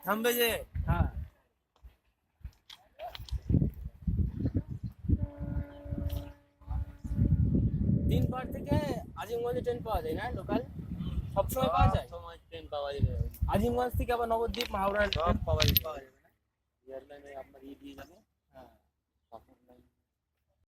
থামবে যে হ্যাঁ দিনপাড় থেকে আজিমগঞ্জে ট্রেন পাওয়া যায় না লোকাল সবসময় পাওয়া যায় সময় ট্রেন পাওয়া যাবে আজিমগঞ্জ থেকে আবার নবদ্বীপ হাওড়া সব পাওয়া যাবে এয়ারলাইনে আপনার দিয়ে যাবে